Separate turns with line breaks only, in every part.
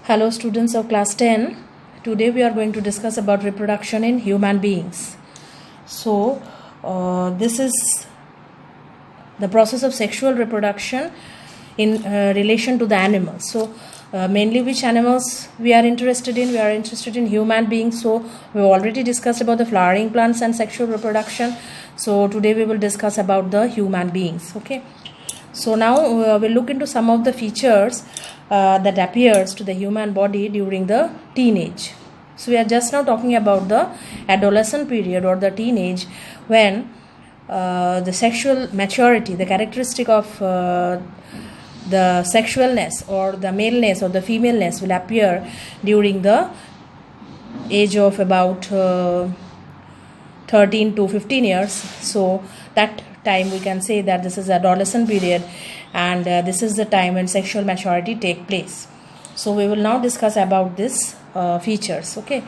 Hello students of class 10. Today we are going to discuss about reproduction in human beings. So this is the process of sexual reproduction in relation to the animals. So mainly which animals we are interested in? We are interested in human beings. So we already discussed about the flowering plants and sexual reproduction. So today we will discuss about the human beings. Okay. So now we'll look into some of the features that appears to the human body during the teenage. So we are just now talking about the adolescent period or the teenage, when the sexual maturity, the characteristic of the sexualness or the maleness or the femaleness will appear during the age of about 13 to 15 years. So that time we can say that this is adolescent period, and this is the time when sexual maturity take place. So we will now discuss about this features. Okay,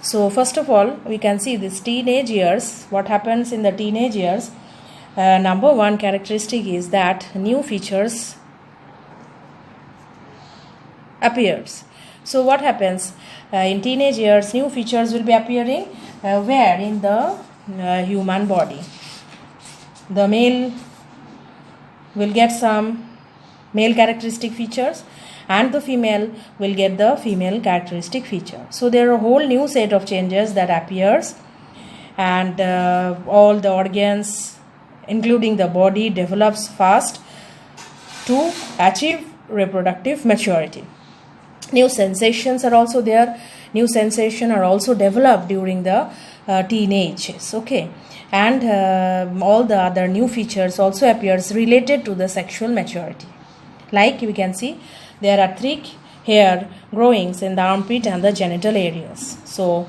so first of all we can see this teenage years. What happens in the teenage years? Number one characteristic is that new features appears. So what happens in teenage years? New features will be appearing where in the human body. The male will get some male characteristic features and the female will get the female characteristic feature. So there are a whole new set of changes that appears, and all the organs including the body develops fast to achieve reproductive maturity. New sensations are also there. New sensations are also developed during the teenagers. Okay, and all the other new features also appears related to the sexual maturity. Like we can see, there are thick hair growings in the armpit and the genital areas. So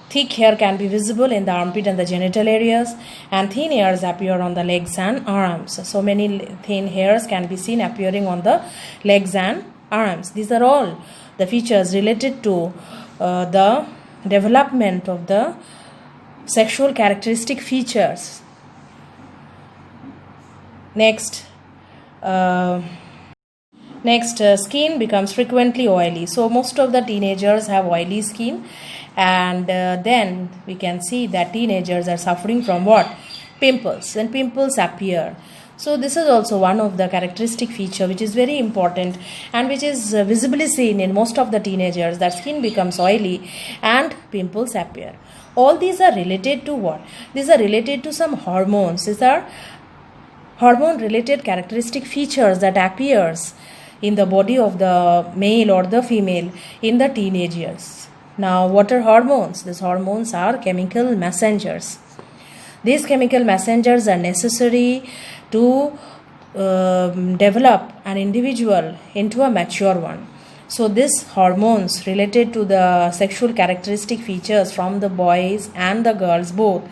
thick hair can be visible in the armpit and the genital areas, and thin hairs appear on the legs and arms. So many thin hairs can be seen appearing on the legs and arms. These are all the features related to the development of the sexual characteristic features. Next, skin becomes frequently oily. So most of the teenagers have oily skin, and then we can see that teenagers are suffering from what? Pimples. When pimples appear. So this is also one of the characteristic feature which is very important and which is visibly seen in most of the teenagers, that skin becomes oily and pimples appear. All these are related to what? These are related to some hormones. These are hormone related characteristic features that appears in the body of the male or the female in the teenage years. Now what are hormones? These hormones are chemical messengers. These chemical messengers are necessary to develop an individual into a mature one. So these hormones related to the sexual characteristic features from the boys and the girls both,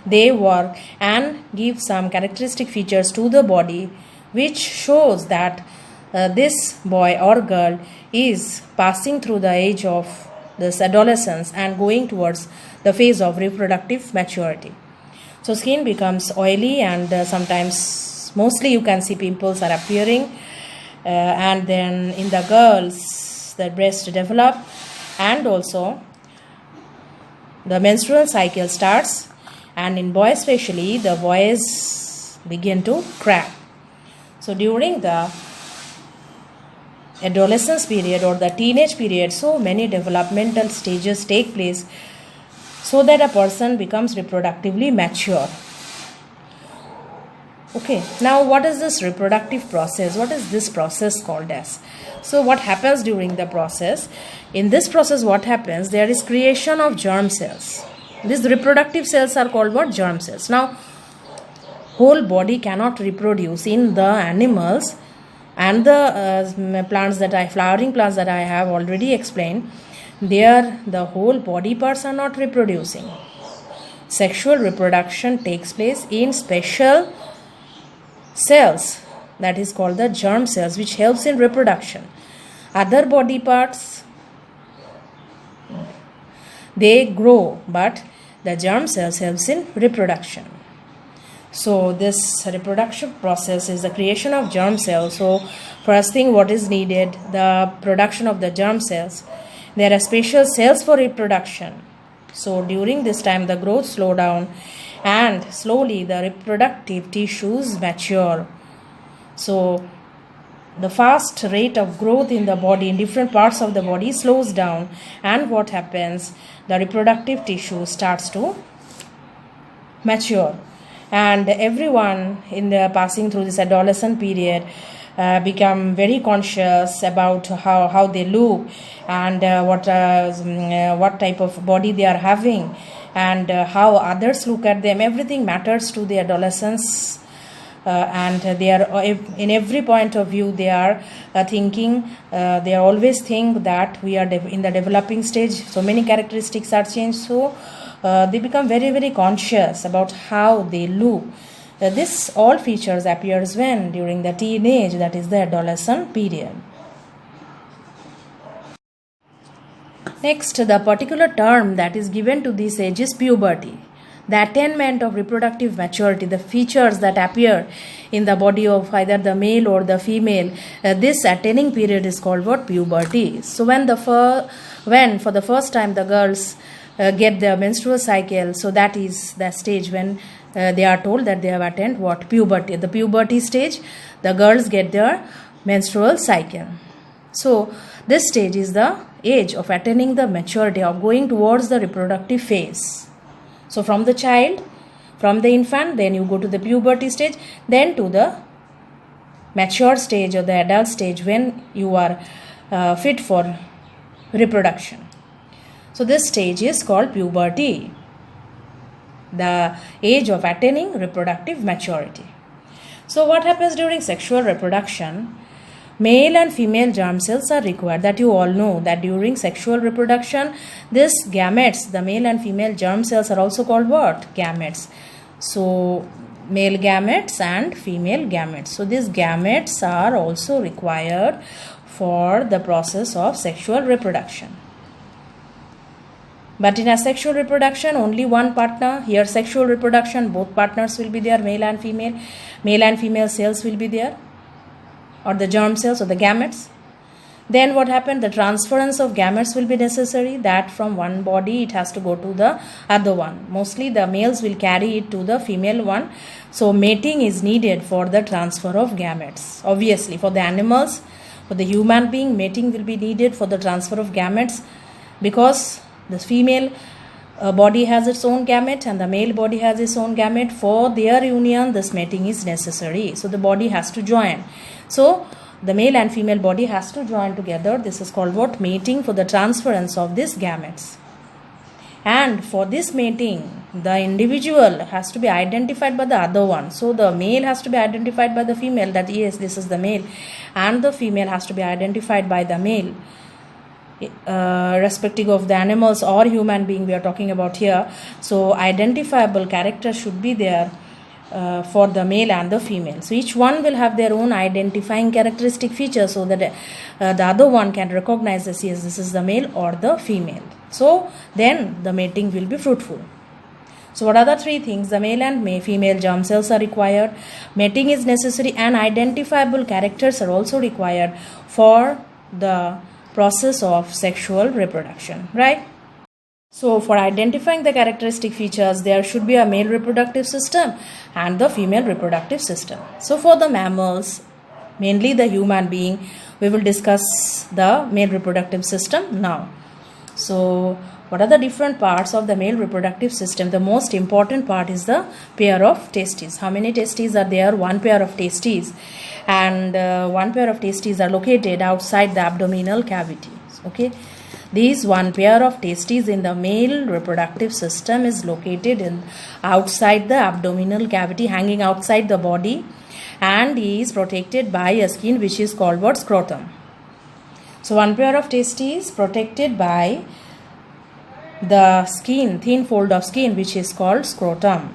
they work and give some characteristic features to the body, which shows that this boy or girl is passing through the age of this adolescence and going towards the phase of reproductive maturity. So skin becomes oily, and sometimes mostly you can see pimples are appearing, and then in the girls the breasts develop, and also the menstrual cycle starts, and in boys especially the boys begin to crack. So during the adolescence period or the teenage period, so many developmental stages take place so that a person becomes reproductively mature. Okay, now what is this reproductive process? What is this process called as? So what happens during the process? In this process what happens? There is creation of germ cells. These reproductive cells are called what? Germ cells. Now whole body cannot reproduce in the animals and the plants that flowering plants that I have already explained. There the whole body parts are not reproducing. Sexual reproduction takes place in special cells, that is called the germ cells, which helps in reproduction. Other body parts, they grow, but the germ cells helps in reproduction. So this reproduction process is the creation of germ cells. So first thing what is needed, the production of the germ cells. There are special cells for reproduction. So during this time the growth slow down and slowly the reproductive tissues mature. So the fast rate of growth in the body, in different parts of the body, slows down, and what happens, the reproductive tissue starts to mature, and everyone in the passing through this adolescent period become very conscious about how they look, and what type of body they are having, and how others look at them. Everything matters to the adolescents, and they are in every point of view they are thinking, they always think that we are in the developing stage, so many characteristics are changed, so they become very very conscious about how they look. This all features appears when during the teenage, that is the adolescent period. Next, the particular term that is given to this age is puberty. The attainment of reproductive maturity, the features that appear in the body of either the male or the female, this attaining period is called what? Puberty. So when for the first time the girls get their menstrual cycle, so that is the stage when they are told that they have attained what? Puberty. At the puberty stage, the girls get their menstrual cycle. So this stage is the age of attaining the maturity, of going towards the reproductive phase. So from the child, from the infant, then you go to the puberty stage, then to the mature stage or the adult stage when you are fit for reproduction. So this stage is called puberty, the age of attaining reproductive maturity. So what happens during sexual reproduction? Male and female germ cells are required. That you all know that during sexual reproduction, this gametes, the male and female germ cells, are also called what? Gametes. So male gametes and female gametes. So these gametes are also required for the process of sexual reproduction. But in asexual reproduction, only one partner. Here sexual reproduction, both partners will be there, male and female. Male and female cells will be there, or the germ cells or the gametes. Then what happened? The transference of gametes will be necessary, that from one body it has to go to the other one. Mostly the males will carry it to the female one. So mating is needed for the transfer of gametes. Obviously for the animals, for the human being, mating will be needed for the transfer of gametes, because the female body has its own gamete and the male body has its own gamete. For their union, this mating is necessary. So the body has to join. So the male and female body has to join together. This is called what? Mating, for the transference of these gametes. And for this mating, the individual has to be identified by the other one. So the male has to be identified by the female, that yes, this is the male, and the female has to be identified by the male. Respective of the animals or human being we are talking about here. So identifiable character should be there for the male and the female. So each one will have their own identifying characteristic features, so that the other one can recognize this, yes, this is the male or the female. So then the mating will be fruitful. So what are the three things? The male and female germ cells are required, mating is necessary, and identifiable characters are also required for the process of sexual reproduction, right? So for identifying the characteristic features, there should be a male reproductive system and the female reproductive system. So for the mammals, mainly the human being, we will discuss the male reproductive system now. So what are the different parts of the male reproductive system? The most important part is the pair of testes. How many testes are there? One pair of testes. And one pair of testes are located outside the abdominal cavity. Okay, these one pair of testes in the male reproductive system is located outside the abdominal cavity, hanging outside the body, and is protected by a skin which is called what? Scrotum. So one pair of testes protected by the skin, thin fold of skin, which is called scrotum.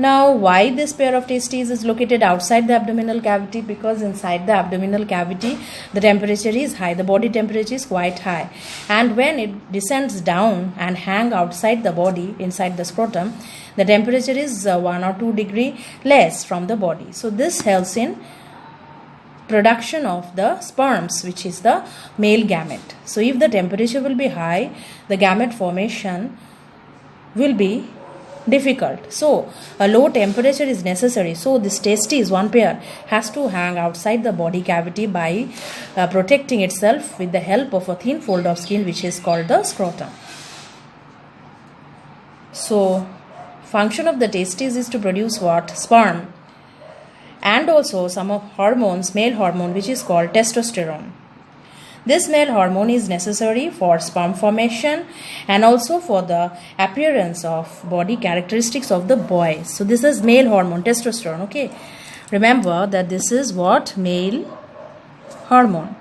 Now, why this pair of testes is located outside the abdominal cavity? Because inside the abdominal cavity, the temperature is high, the body temperature is quite high. And when it descends down and hang outside the body, inside the scrotum, the temperature is 1 or 2 degree less from the body. So, this helps in production of the sperms, which is the male gamete. So, if the temperature will be high, the gamete formation will be difficult. So, a low temperature is necessary. So, this testes, one pair, has to hang outside the body cavity by protecting itself with the help of a thin fold of skin, which is called the scrotum. So, function of the testes is to produce what? Sperm. And also some of hormones, male hormone, which is called testosterone. This male hormone is necessary for sperm formation and also for the appearance of body characteristics of the boy. So this is male hormone, testosterone. Okay, remember that this is what? Male hormone.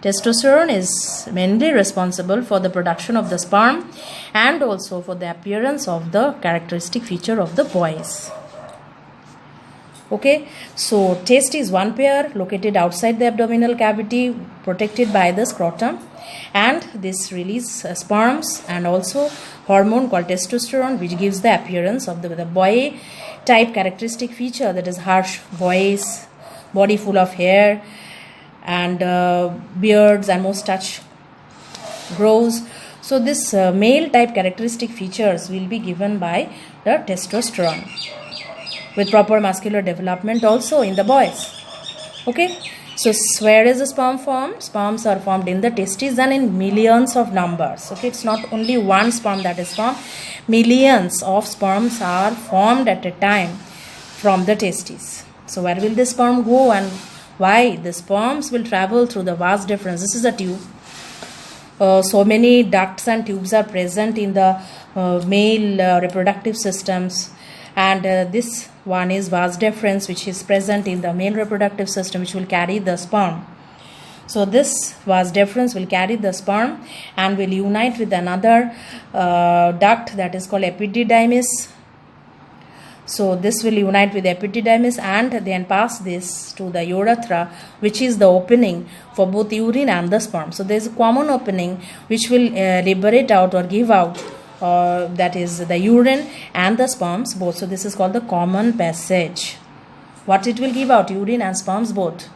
Testosterone is mainly responsible for the production of the sperm and also for the appearance of the characteristic feature of the boys. Okay, so testes, one pair located outside the abdominal cavity, protected by the scrotum, and this release sperms and also hormone called testosterone, which gives the appearance of the boy type characteristic feature, that is harsh voice, body full of hair, and beards and mustache grows. So this male type characteristic features will be given by the testosterone, with proper muscular development also in the boys. Okay, so where is the sperm formed? Sperms are formed in the testes and in millions of numbers. Okay, it's not only one sperm that is formed, millions of sperms are formed at a time from the testes. So where will the sperm go and why? The sperms will travel through the vas deferens. This is a tube. So many ducts and tubes are present in the male reproductive systems, and this one is vas deferens, which is present in the male reproductive system, which will carry the sperm. So this vas deferens will carry the sperm and will unite with another duct, that is called epididymis. So this will unite with epididymis and then pass this to the urethra, which is the opening for both urine and the sperm. So there is a common opening which will liberate out or give out, that is the urine and the sperms both. So this is called the common passage. What it will give out? Urine and sperms both.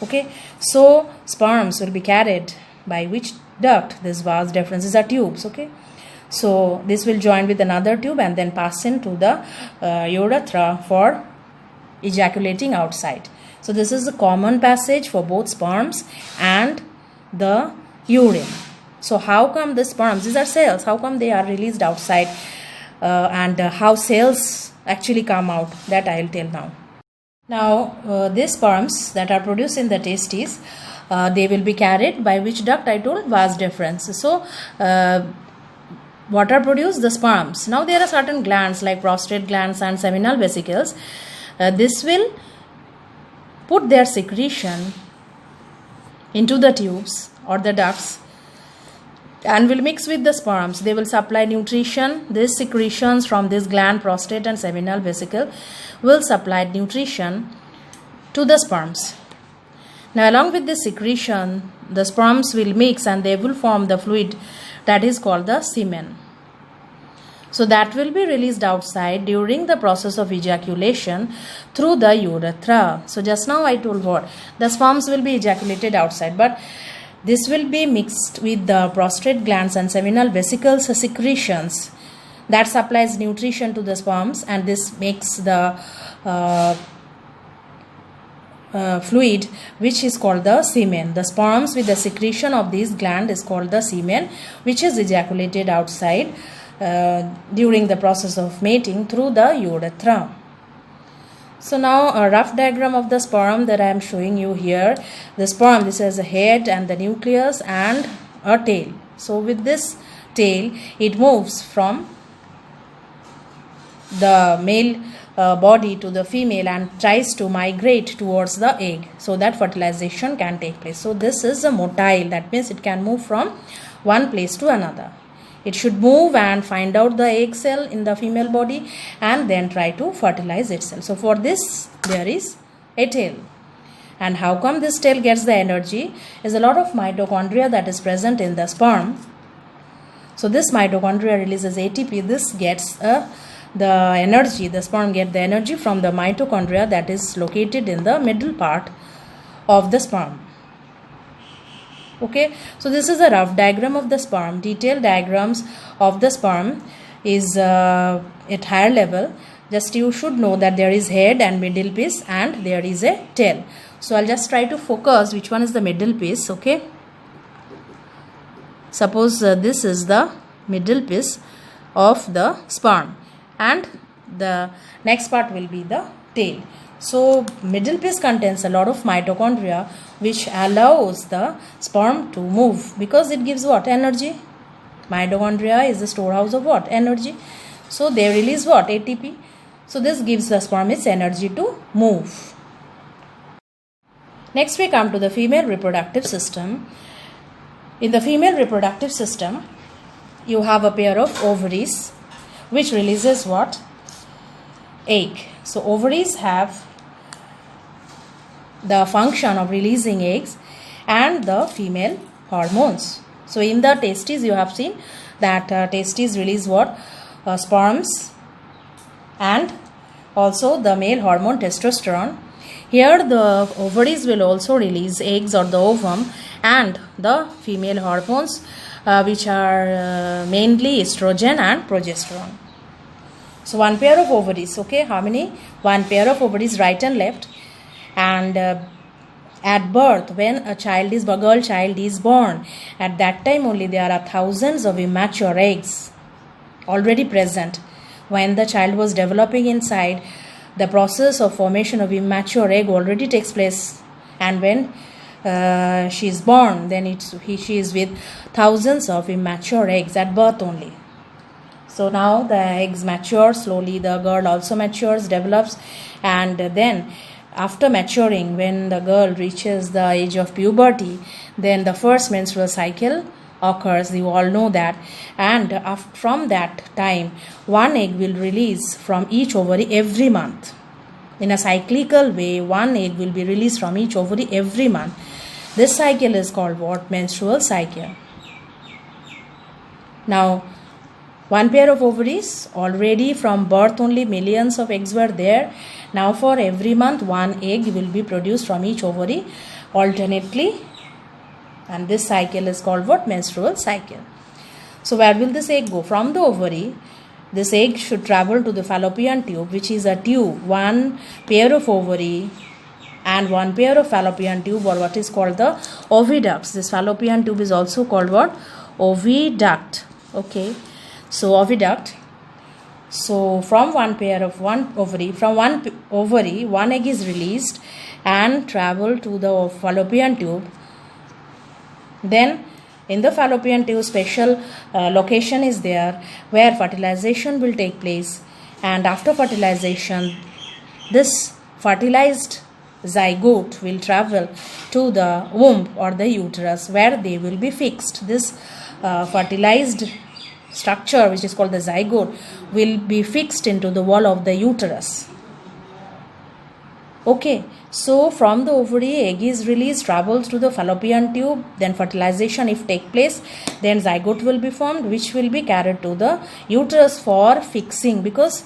Okay, so sperms will be carried by which duct? This vas deferens. These are tubes. Okay, so this will join with another tube and then pass into the urethra for ejaculating outside. So this is the common passage for both sperms and the urine. So how come the sperms, these are cells, how come they are released outside, and how cells actually come out, that I will tell now. Now these sperms that are produced in the testes, they will be carried by which duct? I told vas deferens. So what are produced? The sperms. Now there are certain glands like prostate glands and seminal vesicles. This will put their secretion into the tubes or the ducts and will mix with the sperms. They will supply nutrition. These secretions from this gland, prostate and seminal vesicle, will supply nutrition to the sperms. Now along with this secretion, the sperms will mix and they will form the fluid that is called the semen. So that will be released outside during the process of ejaculation through the urethra. So just now I told what? The sperms will be ejaculated outside, but this will be mixed with the prostate glands and seminal vesicles secretions that supplies nutrition to the sperms, and this makes the fluid which is called the semen. The sperms with the secretion of this gland is called the semen, which is ejaculated outside during the process of mating through the urethra. So now a rough diagram of the sperm that I am showing you here. The sperm, this has a head and the nucleus and a tail. So with this tail, it moves from the male body to the female and tries to migrate towards the egg so that fertilization can take place. So this is a motile, that means it can move from one place to another. It should move and find out the egg cell in the female body and then try to fertilize itself. So for this there is a tail. And how come this tail gets the energy? Is a lot of mitochondria that is present in the sperm. So this mitochondria releases ATP. This gets the energy, the sperm get the energy from the mitochondria that is located in the middle part of the sperm. Okay, so this is a rough diagram of the sperm. Detailed diagrams of the sperm is at higher level. Just you should know that there is head and middle piece and there is a tail. So I'll just try to focus which one is the middle piece. Okay, suppose this is the middle piece of the sperm and the next part will be the tail. So middle piece contains a lot of mitochondria which allows the sperm to move because it gives what? Energy. Mitochondria is the storehouse of what? Energy. So they release what? ATP. So this gives the sperm its energy to move. Next we come to the female reproductive system. In the female reproductive system you have a pair of ovaries which releases what? Egg. So ovaries have the function of releasing eggs and the female hormones. So in the testes you have seen that testes release what? Sperms and also the male hormone testosterone. Here the ovaries will also release eggs or the ovum and the female hormones which are mainly estrogen and progesterone. So one pair of ovaries, okay, how many? One pair of ovaries, right and left. And at birth, when a girl child is born, at that time only there are thousands of immature eggs already present. When the child was developing inside, the process of formation of immature egg already takes place. And when she is born, then she is with thousands of immature eggs at birth only. So now the eggs mature, slowly the girl also matures, develops, and then after maturing, when the girl reaches the age of puberty, then the first menstrual cycle occurs, you all know that, and from that time one egg will release from each ovary every month. In a cyclical way, one egg will be released from each ovary every month. This cycle is called what? Menstrual cycle. Now one pair of ovaries, already from birth only millions of eggs were there. Now for every month one egg will be produced from each ovary alternately, and this cycle is called what? Menstrual cycle. So where will this egg go? From the ovary, this egg should travel to the fallopian tube, which is a tube, one pair of ovary and one pair of fallopian tube, or what is called the oviducts. This fallopian tube is also called what? Oviduct. Okay. So oviduct. So from one ovary, one egg is released and travel to the fallopian tube. Then in the fallopian tube special location is there where fertilization will take place, and after fertilization this fertilized zygote will travel to the womb or the uterus where they will be fixed. This fertilized structure, which is called the zygote, will be fixed into the wall of the uterus. Okay, so from the ovary egg is released, travels to the fallopian tube, then fertilization if take place, then zygote will be formed, which will be carried to the uterus for fixing, because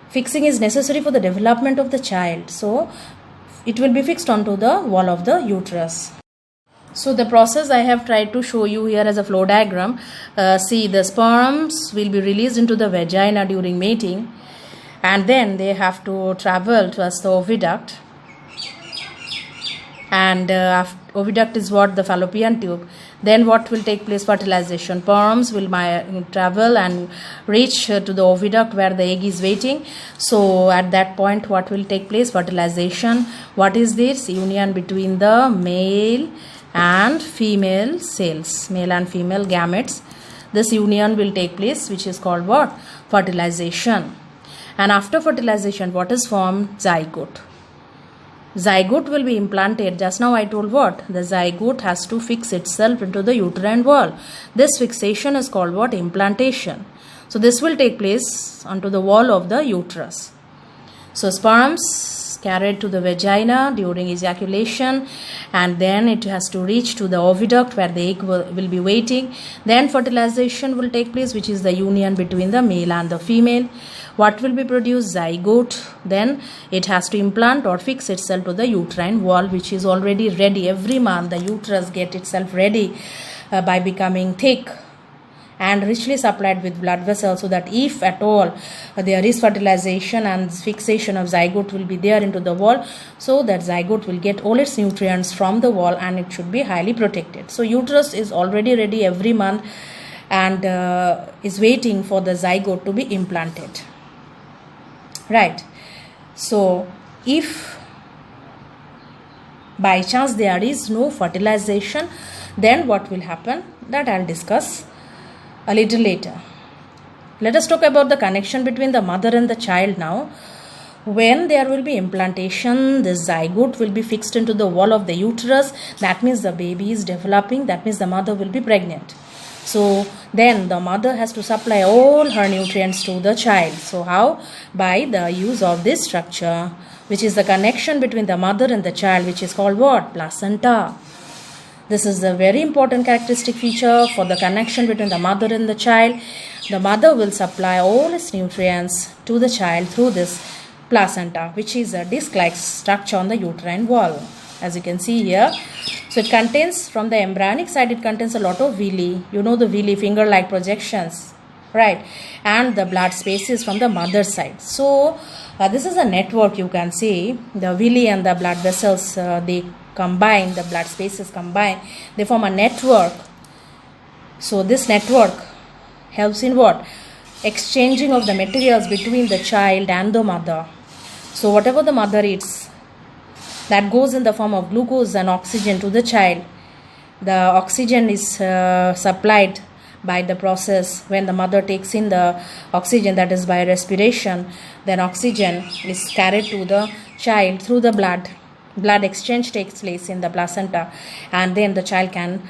fixing is necessary for the development of the child. So it will be fixed onto the wall of the uterus. So the process I have tried to show you here as a flow diagram. See, the sperms will be released into the vagina during mating, and then they have to travel towards the oviduct, and oviduct is what? The fallopian tube. Then what will take place? Fertilization. Sperms will travel and reach to the oviduct where the egg is waiting. So at that point what will take place? Fertilization. What is this? Union between the male and female cells, male and female gametes. This union will take place, which is called what? Fertilization. And after fertilization, what is formed? Zygote. zygote will be implanted. Just now I told what? The zygote has to fix itself into the uterine wall. This fixation is called what? Implantation. So this will take place onto the wall of the uterus. So sperms carried to the vagina during ejaculation, and then it has to reach to the oviduct where the egg will be waiting. Then fertilization will take place, which is the union between the male and the female. What will be produced? Zygote. Then it has to implant or fix itself to the uterine wall, which is already ready. Every month the uterus gets itself ready by becoming thick and richly supplied with blood vessels, so that if at all there is fertilization and fixation of zygote will be there into the wall, so that zygote will get all its nutrients from the wall and it should be highly protected. So uterus is already ready every month and is waiting for the zygote to be implanted. Right. So if by chance there is no fertilization, then what will happen? That I'll discuss a little later. Let us talk about the connection between the mother and the child now. When there will be implantation, the zygote will be fixed into the wall of the uterus. That means the baby is developing. That means the mother will be pregnant. So then the mother has to supply all her nutrients to the child. So how? By the use of this structure, which is the connection between the mother and the child, which is called what? Placenta. This is a very important characteristic feature for the connection between the mother and the child. The mother will supply all its nutrients to the child through this placenta, which is a disc-like structure on the uterine wall, as you can see here. So it contains, from the embryonic side, it contains a lot of villi. You know the villi, finger-like projections, right? And the blood spaces from the mother's side. So this is a network, you can see. The villi and the blood vessels, they combine, the blood spaces combine. They form a network. So this network helps in what? Exchanging of the materials between the child and the mother. So whatever the mother eats, that goes in the form of glucose and oxygen to the child. The oxygen is supplied by the process when the mother takes in the oxygen, that is by respiration. Then oxygen is carried to the child through the blood. Blood exchange takes place in the placenta, and then the child can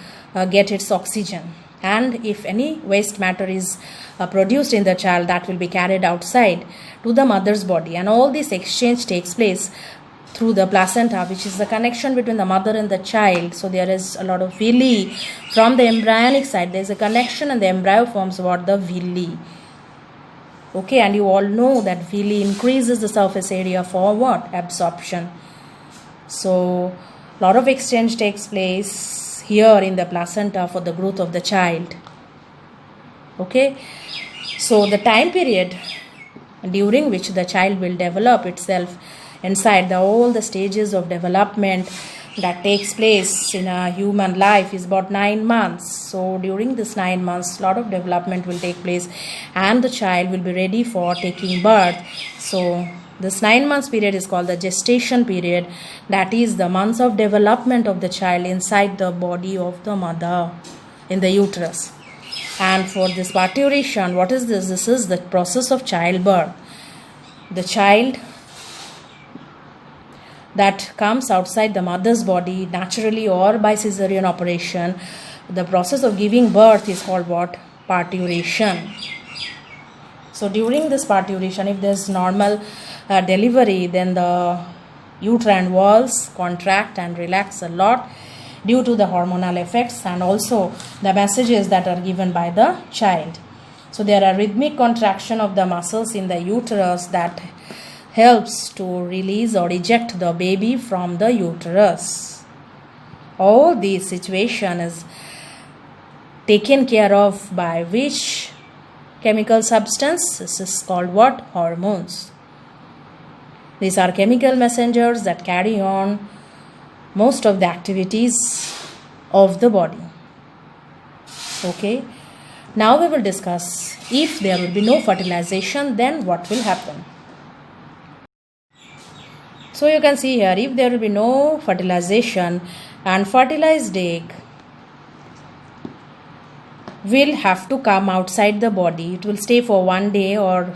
get its oxygen. And if any waste matter is produced in the child, that will be carried outside to the mother's body. And all this exchange takes place through the placenta, which is the connection between the mother and the child. So there is a lot of villi from the embryonic side. There is a connection, and the embryo forms what? The villi. Okay, and you all know that villi increases the surface area for what? Absorption. So a lot of exchange takes place here in the placenta for the growth of the child. Okay, so the time period during which the child will develop itself inside all the stages of development that takes place in a human life is about 9 months. So during this 9 months, a lot of development will take place and the child will be ready for taking birth. So this 9 months period is called the gestation period. That is the months of development of the child inside the body of the mother in the uterus. And for this parturition, what is this? This is the process of childbirth. The child that comes outside the mother's body naturally or by cesarean operation, the process of giving birth is called what? Parturition. So during this parturition, if there is normal delivery, then the uterine walls contract and relax a lot due to the hormonal effects and also the messages that are given by the child. So there are rhythmic contraction of the muscles in the uterus that helps to release or eject the baby from the uterus. All these situation is taken care of by which chemical substance? This is called what? Hormones. These are chemical messengers that carry on most of the activities of the body. Okay. Now we will discuss if there will be no fertilization, then what will happen. So you can see here, if there will be no fertilization and fertilized egg will have to come outside the body. It will stay for 1 day or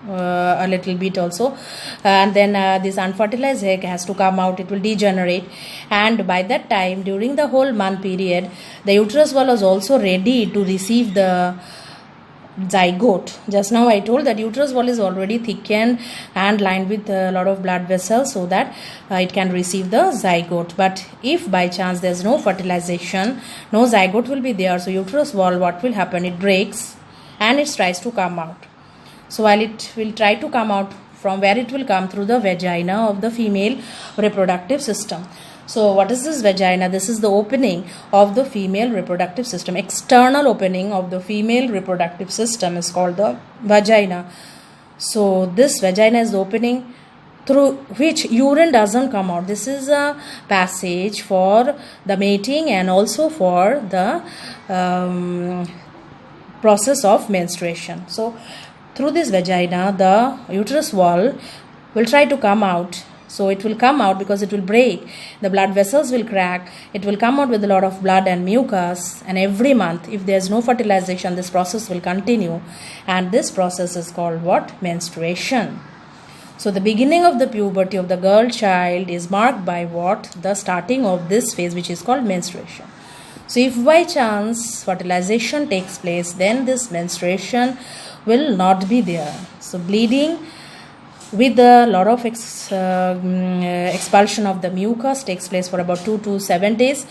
a little bit also, and then this unfertilized egg has to come out. It will degenerate, and by that time, during the whole month period, the uterus wall is also ready to receive the zygote. Just now I told that uterus wall is already thickened and lined with a lot of blood vessels so that it can receive the zygote. But if by chance there is no fertilization, no zygote will be there, so uterus wall, what will happen? It breaks and it tries to come out. So while it will try to come out, from where it will come? Through the vagina of the female reproductive system. So what is this vagina? This is the opening of the female reproductive system. External opening of the female reproductive system is called the vagina. So this vagina is the opening through which urine doesn't come out. This is a passage for the mating and also for the process of menstruation. So through this vagina, the uterus wall will try to come out. So it will come out because it will break. The blood vessels will crack. It will come out with a lot of blood and mucus. And every month, if there is no fertilization, this process will continue. And this process is called what? Menstruation. So the beginning of the puberty of the girl child is marked by what? The starting of this phase, which is called menstruation. So if by chance fertilization takes place, then this menstruation will not be there. So bleeding with a lot of expulsion of the mucus takes place for about 2 to 7 days,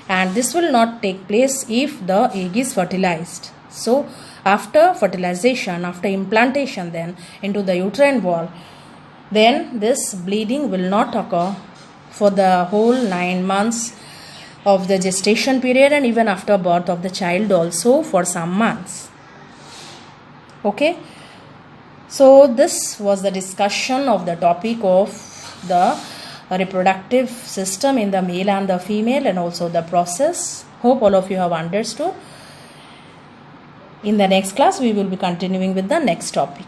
and this will not take place if the egg is fertilized. So after fertilization, after implantation then into the uterine wall, then this bleeding will not occur for the whole 9 months of the gestation period, and even after birth of the child also for some months. Okay. So this was the discussion of the topic of the reproductive system in the male and the female, and also the process. Hope all of you have understood. In the next class, we will be continuing with the next topic.